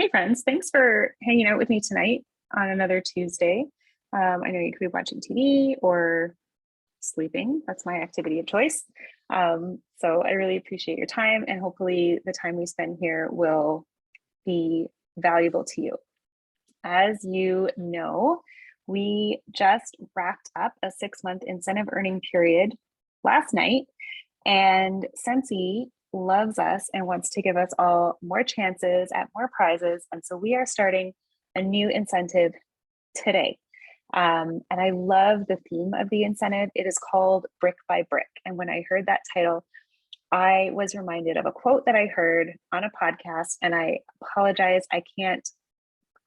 Hey friends, thanks for hanging out with me tonight on another Tuesday. I know you could be watching TV or sleeping. That's my activity of choice. So I really appreciate your time, and hopefully the time we spend here will be valuable to you. As you know, we just wrapped up a 6-month incentive earning period last night, and Scentsy loves us and wants to give us all more chances at more prizes. And so we are starting a new incentive today. And I love the theme of the incentive. It is called Brick by Brick. And when I heard that title, I was reminded of a quote that I heard on a podcast, and I apologize, I can't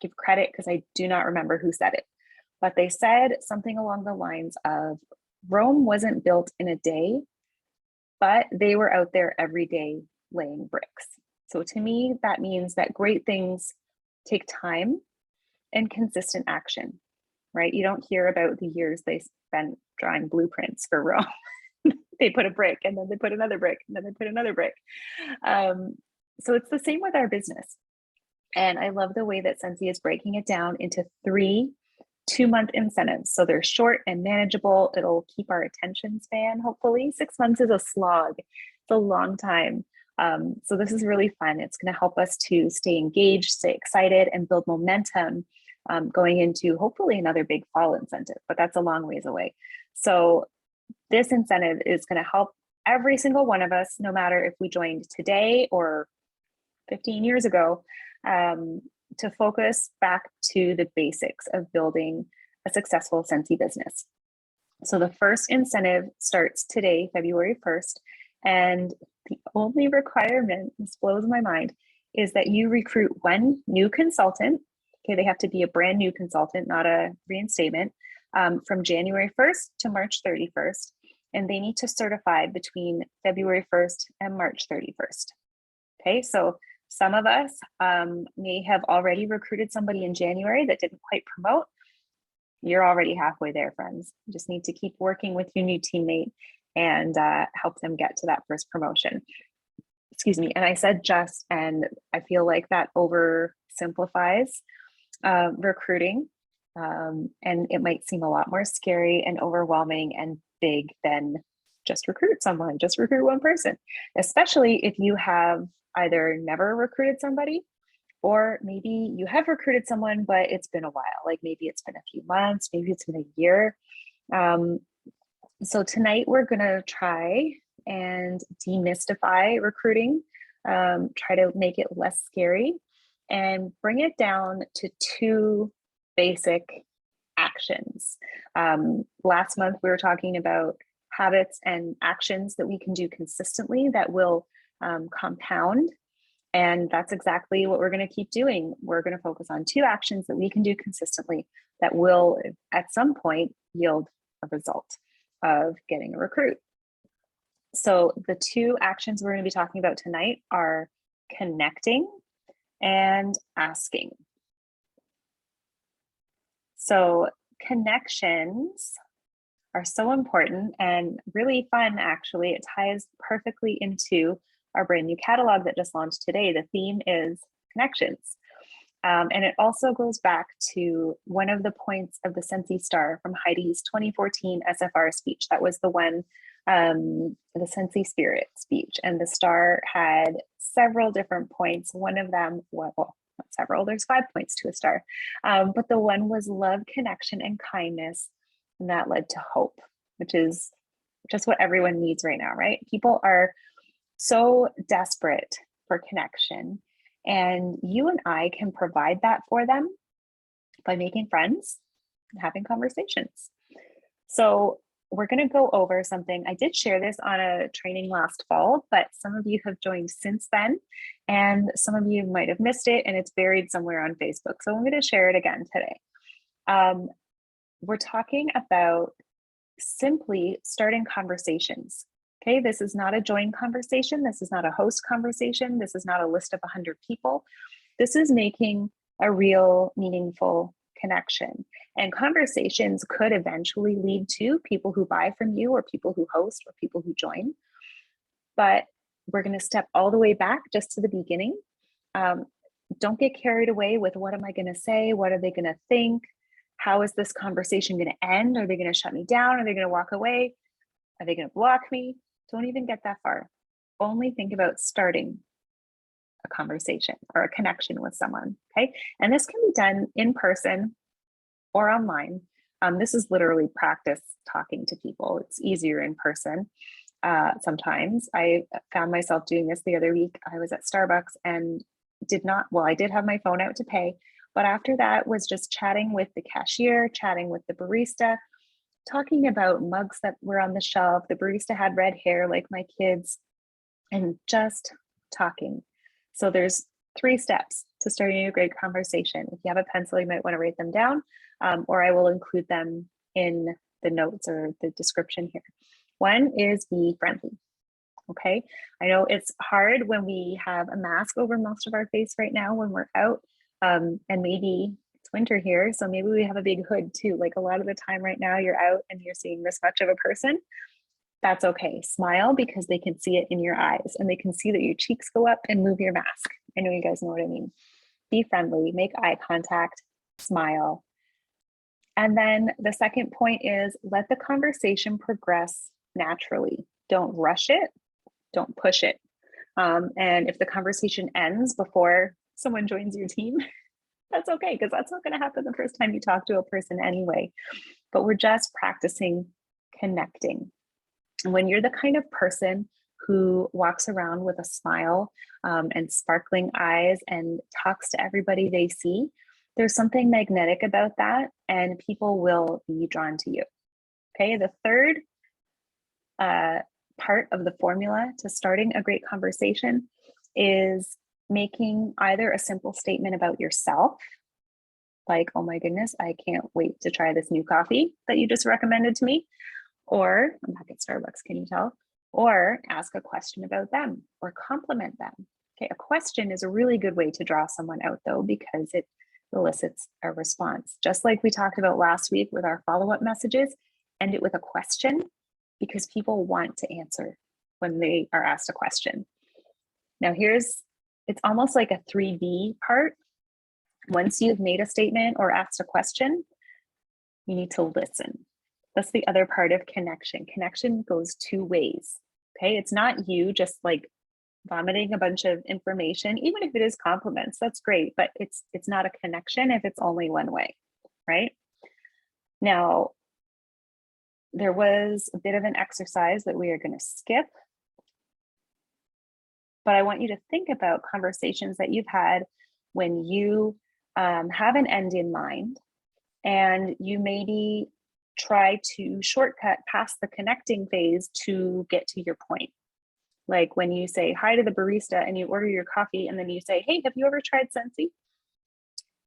give credit because I do not remember who said it. But they said something along the lines of Rome wasn't built in a day, but they were out there every day laying bricks. So to me, that means that great things take time and consistent action, right? You don't hear about the years they spent drawing blueprints for Rome. They put a brick and then they put another brick and then they put another brick. So it's the same with our business. And I love the way that Scentsy is breaking it down into 3 2-month incentives. So they're short and manageable. It'll keep our attention span, hopefully. 6 months is a slog. It's a long time. So this is really fun. It's going to help us to stay engaged, stay excited, and build momentum going into hopefully another big fall incentive, but that's a long ways away. So this incentive is going to help every single one of us, no matter if we joined today or 15 years ago, to focus back to the basics of building a successful Scentsy business. So the first incentive starts today, February 1st. And the only requirement, this blows my mind, is that you recruit 1 new consultant. Okay, they have to be a brand new consultant, not a reinstatement, from January 1st to March 31st. And they need to certify between February 1st and March 31st. Okay, so some of us may have already recruited somebody in January that didn't quite promote. You're already halfway there, friends. You just need to keep working with your new teammate and help them get to that first promotion. Excuse me. And I said just, and I feel like that oversimplifies recruiting. And it might seem a lot more scary and overwhelming and big than just recruit someone, just recruit one person, especially if you have either never recruited somebody, or maybe you have recruited someone, but it's been a while. Like maybe it's been a few months, maybe it's been a year. So tonight we're gonna try and demystify recruiting, try to make it less scary and bring it down to 2 basic actions. Last month we were talking about habits and actions that we can do consistently that will compound. And that's exactly what we're going to keep doing. We're going to focus on 2 actions that we can do consistently that will at some point yield a result of getting a recruit. So the 2 actions we're going to be talking about tonight are connecting and asking. So connections are so important and really fun, actually. It ties perfectly into our brand new catalog that just launched today. The theme is connections. And it also goes back to one of the points of the Scentsy Star from Heidi's 2014 SFR speech. That was the one, the Scentsy Spirit speech. And the star had several different points. One of them, well, not several, there's 5 points to a star. But the one was love, connection, and kindness. And that led to hope, which is just what everyone needs right now, right? People are so desperate for connection, and you and I can provide that for them by making friends and having conversations. So we're going to go over something. I did share this on a training last fall, but some of you have joined since then, and some of you might have missed it, and it's buried somewhere on Facebook. So I'm going to share it again today. We're talking about simply starting conversations. Okay, this is not a join conversation. This is not a host conversation. This is not a list of 100 people. This is making a real meaningful connection. And conversations could eventually lead to people who buy from you, or people who host, or people who join. But we're going to step all the way back just to the beginning. don't get carried away with what am I going to say? What are they going to think? How is this conversation going to end? Are they going to shut me down? Are they going to walk away? Are they going to block me? Don't even get that far. Only think about starting a conversation or a connection with someone. Okay. And this can be done in person or online. This is literally practice talking to people. It's easier in person. Sometimes I found myself doing this the other week. I was at Starbucks and I did have my phone out to pay, but after that was just chatting with the cashier, chatting with the barista, talking about mugs that were on the shelf. The barista had red hair like my kids, and just talking. So there's 3 steps to starting a great conversation. If you have a pencil, you might want to write them down, or I will include them in the notes or the description here. 1 is be friendly. Okay. I know it's hard when we have a mask over most of our face right now when we're out, and maybe it's winter here, so maybe we have a big hood too. Like a lot of the time right now you're out and you're seeing this much of a person. That's okay. Smile because they can see it in your eyes and they can see that your cheeks go up, and move your mask. I know you guys know what I mean. Be friendly, make eye contact, smile. And then the second point is let the conversation progress naturally. Don't rush it. Don't push it. And if the conversation ends before someone joins your team, that's okay, because that's not going to happen the first time you talk to a person anyway. But we're just practicing connecting. And when you're the kind of person who walks around with a smile and sparkling eyes and talks to everybody they see, there's something magnetic about that, and people will be drawn to you. Okay, the third part of the formula to starting a great conversation is making either a simple statement about yourself, like, oh my goodness, I can't wait to try this new coffee that you just recommended to me, or I'm back at Starbucks, can you tell? Or ask a question about them or compliment them. Okay, a question is a really good way to draw someone out though, because it elicits a response. Just like we talked about last week with our follow-up messages, end it with a question, because people want to answer when they are asked a question. Now it's almost like a 3D part. Once you've made a statement or asked a question, you need to listen. That's the other part of connection. Connection goes 2 ways. Okay, it's not you just like vomiting a bunch of information, even if it is compliments, that's great, but it's not a connection if it's only one way, right? Now, there was a bit of an exercise that we are going to skip, but I want you to think about conversations that you've had when you have an end in mind, and you maybe try to shortcut past the connecting phase to get to your point. Like when you say hi to the barista and you order your coffee, and then you say, hey, have you ever tried Scentsy?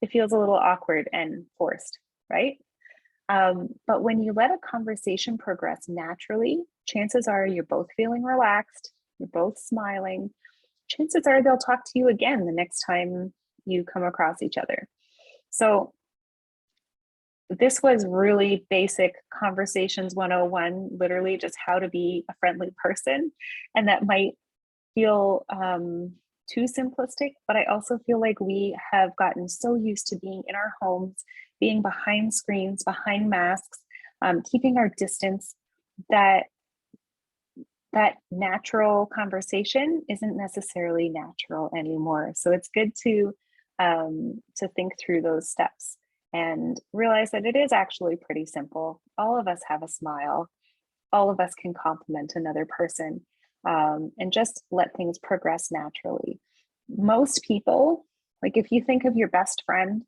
It feels a little awkward and forced, right? But when you let a conversation progress naturally, chances are you're both feeling relaxed, you're both smiling. Chances are they'll talk to you again the next time you come across each other. So this was really basic conversations 101, literally just how to be a friendly person. And that might feel too simplistic, but I also feel like we have gotten so used to being in our homes, being behind screens, behind masks, keeping our distance, that natural conversation isn't necessarily natural anymore. So it's good to think through those steps and realize that it is actually pretty simple. All of us have a smile. All of us can compliment another person, and just let things progress naturally. Most people, like if you think of your best friend,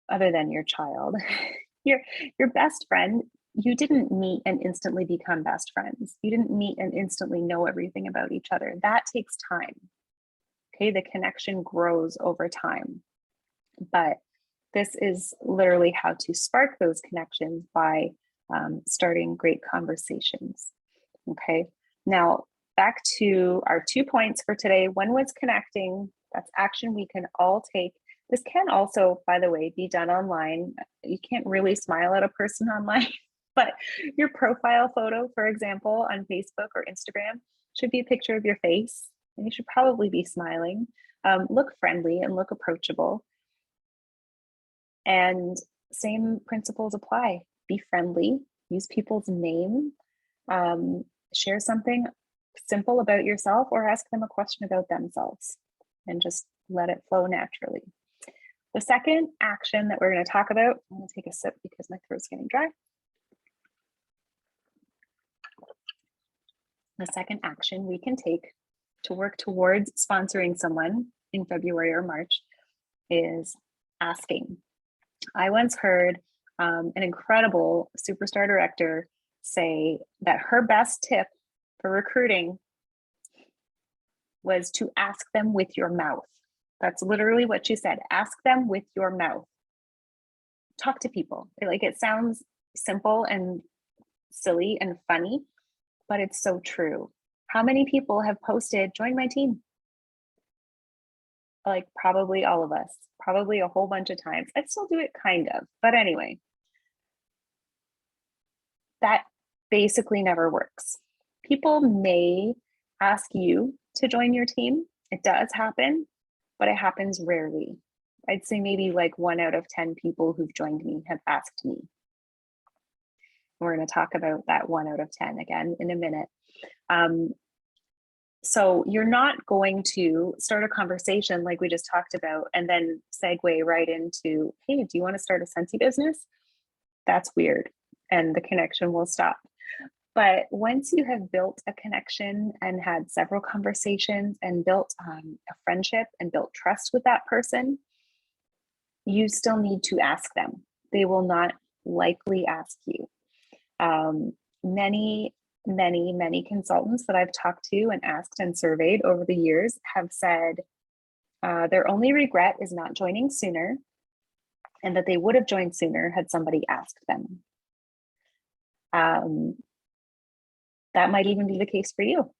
other than your child, your best friend, you didn't meet and instantly become best friends. You didn't meet and instantly know everything about each other. That takes time. Okay, the connection grows over time. But this is literally how to spark those connections by starting great conversations. Okay, now back to our 2 points for today. One was connecting. That's action we can all take. This can also, by the way, be done online. You can't really smile at a person online, but your profile photo, for example, on Facebook or Instagram should be a picture of your face. and you should probably be smiling. Look friendly and look approachable. And same principles apply. Be friendly, use people's name, share something simple about yourself, or ask them a question about themselves, and just let it flow naturally. The second action that we're going to talk about, I'm going to take a sip because my throat's getting dry. The second action we can take to work towards sponsoring someone in February or March is asking. I once heard an incredible superstar director say that her best tip for recruiting was to ask them with your mouth. That's literally what she said. Ask them with your mouth. Talk to people. Like, it sounds simple and silly and funny, but it's so true. How many people have posted, join my team? Like, probably all of us, probably a whole bunch of times. I still do it kind of, but anyway, that basically never works. People may ask you to join your team. It does happen, but it happens rarely. I'd say maybe like 1 out of 10 people who've joined me have asked me. We're going to talk about that 1 out of 10 again in a minute. So you're not going to start a conversation like we just talked about and then segue right into, hey, do you want to start a Scentsy business? That's weird, and the connection will stop. But once you have built a connection and had several conversations and built a friendship and built trust with that person, you still need to ask them. They will not likely ask you. Many consultants that I've talked to and asked and surveyed over the years have said their only regret is not joining sooner, and that they would have joined sooner had somebody asked them. That might even be the case for you.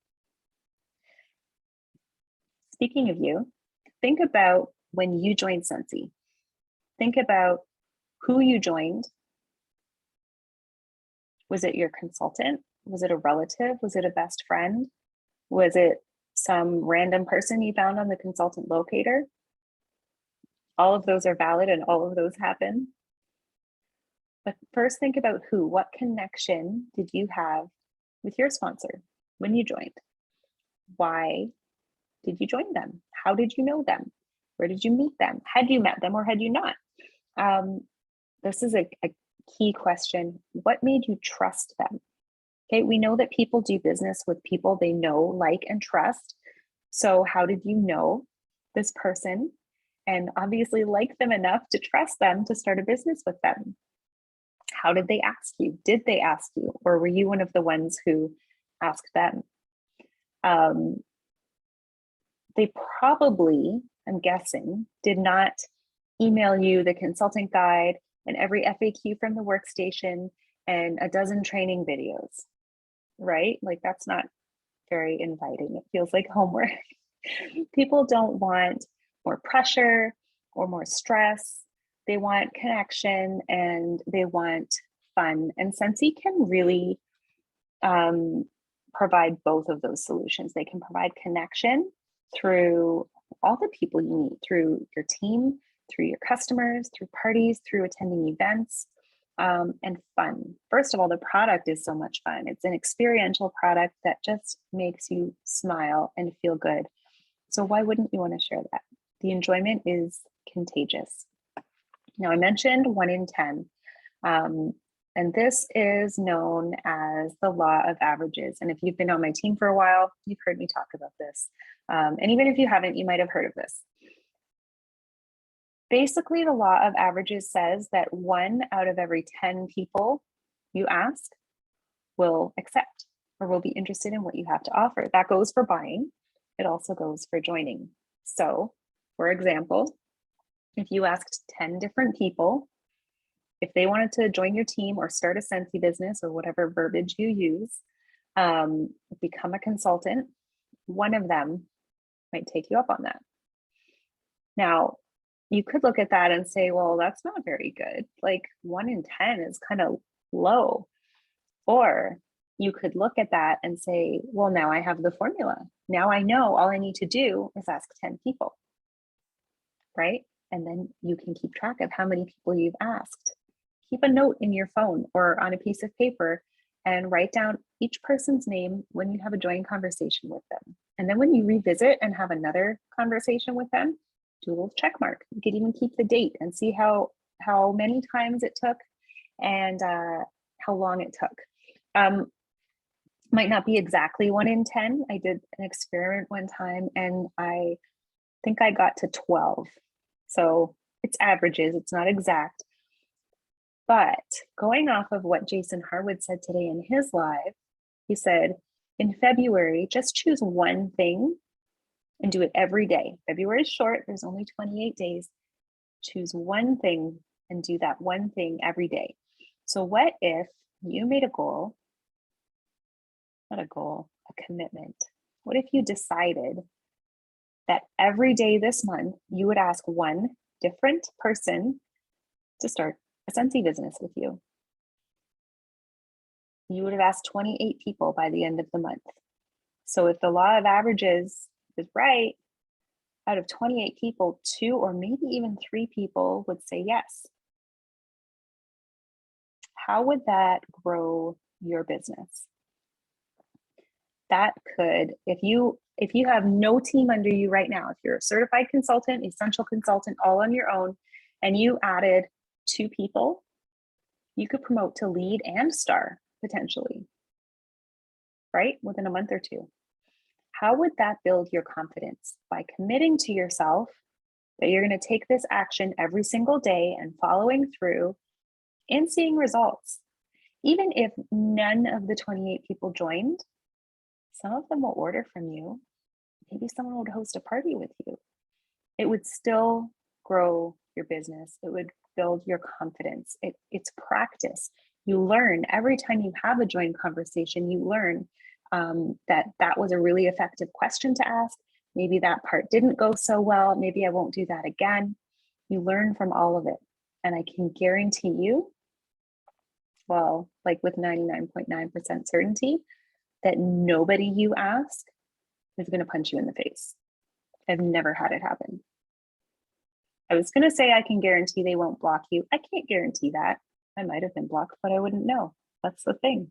Speaking of you, think about when you joined Scentsy. Think about who you joined. Was it your consultant? Was it a relative? Was it a best friend? Was it some random person you found on the consultant locator? All of those are valid and all of those happen. But first, think about who. What connection did you have with your sponsor when you joined? Why did you join them? How did you know them? Where did you meet them? Had you met them or had you not? This is a key question. What made you trust them? Okay, we know that people do business with people they know, like, and trust. So how did you know this person and obviously like them enough to trust them to start a business with them? How did they ask you? Did they ask you? Or were you one of the ones who asked them? They probably, I'm guessing, did not email you the consultant guide and every FAQ from the workstation and a dozen training videos, right? Like, that's not very inviting. It feels like homework. People don't want more pressure or more stress. They want connection and they want fun. And Scentsy can really provide both of those solutions. They can provide connection through all the people you meet, through your team, through your customers, through parties, through attending events, and fun. First of all, the product is so much fun. It's an experiential product that just makes you smile and feel good. So why wouldn't you want to share that? The enjoyment is contagious. Now, I mentioned 1 in 10, and this is known as the law of averages. And if you've been on my team for a while, you've heard me talk about this. And even if you haven't, you might have heard of this. Basically, the law of averages says that 1 out of every 10 people you ask will accept or will be interested in what you have to offer. That goes for buying. It also goes for joining. So, for example, if you asked 10 different people if they wanted to join your team or start a Scentsy business or whatever verbiage you use, become a consultant, 1 of them might take you up on that. Now, you could look at that and say, well, that's not very good. Like, 1 in 10 is kind of low. Or you could look at that and say, well, now I have the formula. Now I know all I need to do is ask 10 people, right? And then you can keep track of how many people you've asked. Keep a note in your phone or on a piece of paper and write down each person's name when you have a joint conversation with them. And then when you revisit and have another conversation with them, do a little check mark. You could even keep the date and see how many times it took and how long it took. Might not be exactly 1 in 10. I did an experiment one time and I think I got to 12. So it's averages, it's not exact. But going off of what Jason Harwood said today in his live, he said, in February, just choose one thing and do it every day. February is short, there's only 28 days. Choose one thing and do that one thing every day. So what if you made a goal, not a goal, a commitment? What if you decided that every day this month, you would ask one different person to start a Scentsy business with you? You would have asked 28 people by the end of the month. So if the law of averages is right, out of 28 people, 2 or maybe even 3 people would say yes. How would that grow your business? That could, if you have no team under you right now, if you're a certified consultant, essential consultant, all on your own, and you added 2 people, you could promote to lead and star potentially, right? Within a month or 2. How would that build your confidence? By committing to yourself that you're going to take this action every single day and following through and seeing results. Even if none of the 28 people joined, some of them will order from you. Maybe someone would host a party with you. It would still grow your business. It would build your confidence. It's practice. You learn every time you have a joint conversation, you learn that was a really effective question to ask. Maybe that part didn't go so well. Maybe I won't do that again. You learn from all of it. And I can guarantee you, well, like with 99.9% certainty, that nobody you ask is going to punch you in the face. I've never had it happen. I was going to say I can guarantee they won't block you. I can't guarantee that. I might have been blocked, but I wouldn't know. That's the thing.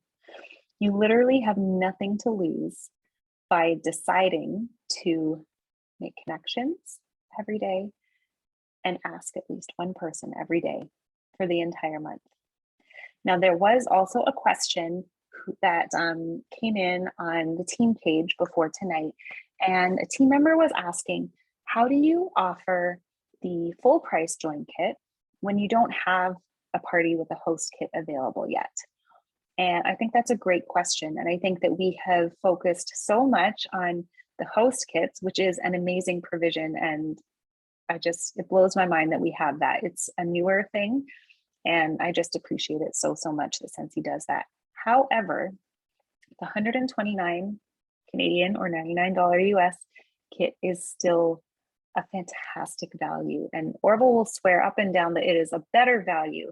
You literally have nothing to lose by deciding to make connections every day and ask at least one person every day for the entire month. Now, there was also a question that came in on the team page before tonight, and a team member was asking, how do you offer the full price join kit when you don't have a party with a host kit available yet? And I think that's a great question. And I think that we have focused so much on the host kits, which is an amazing provision. And it blows my mind that we have that. It's a newer thing. And I just appreciate it so much that Scentsy does that. However, the 129 Canadian or $99 US kit is still a fantastic value. And Orville will swear up and down that it is a better value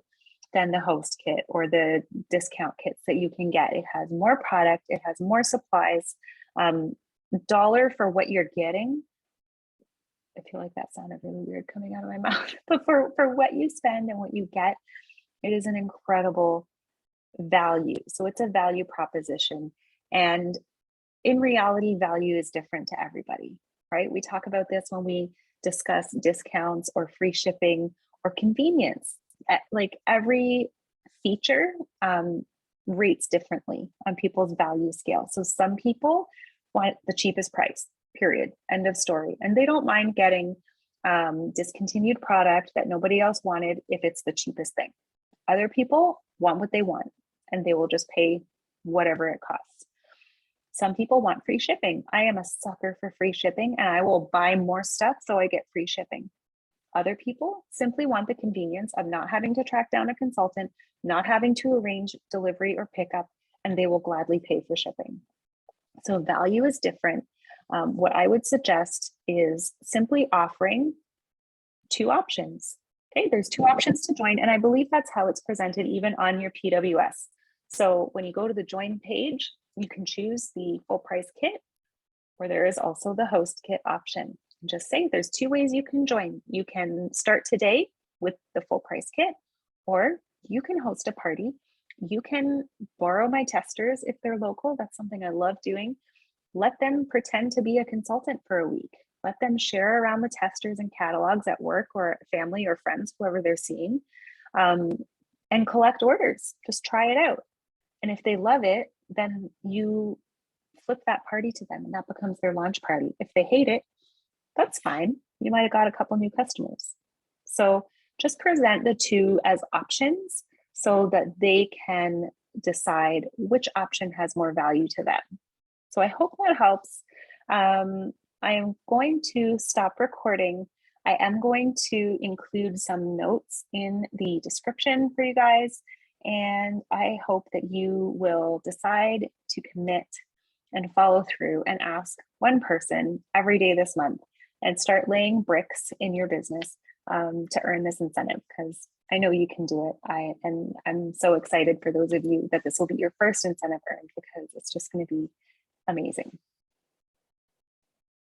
than the host kit or the discount kits that you can get. It has more product, it has more supplies, dollar for what you're getting. I feel like that sounded really weird coming out of my mouth, but for what you spend and what you get, it is an incredible value. So it's a value proposition. And in reality, value is different to everybody, right? We talk about this when we discuss discounts or free shipping or convenience. Like every feature rates differently on people's value scale. So some people want the cheapest price, period, end of story. And they don't mind getting discontinued product that nobody else wanted if it's the cheapest thing. Other people want what they want and they will just pay whatever it costs. Some people want free shipping. I am a sucker for free shipping and I will buy more stuff so I get free shipping. Other people simply want the convenience of not having to track down a consultant, not having to arrange delivery or pickup, and they will gladly pay for shipping. So value is different. What I would suggest is simply offering 2 options. Okay, there's 2 options to join, and I believe that's how it's presented even on your PWS. So when you go to the join page, you can choose the full price kit, or there is also the host kit option. Just say there's two ways you can join. You can start today with the full price kit, or you can host a party. You can borrow my testers if they're local. That's something I love doing. Let them pretend to be a consultant for a week. Let them share around the testers and catalogs at work or family or friends, whoever they're seeing, and collect orders. Just try it out. And if they love it, then you flip that party to them and that becomes their launch party. If they hate it, that's fine. You might have got a couple new customers. So just present the two as options so that they can decide which option has more value to them. So I hope that helps. I am going to stop recording. I am going to include some notes in the description for you guys. And I hope that you will decide to commit and follow through and ask one person every day this month and start laying bricks in your business to earn this incentive, because I know you can do it. I'm so excited for those of you that this will be your first incentive earned, because it's just going to be amazing.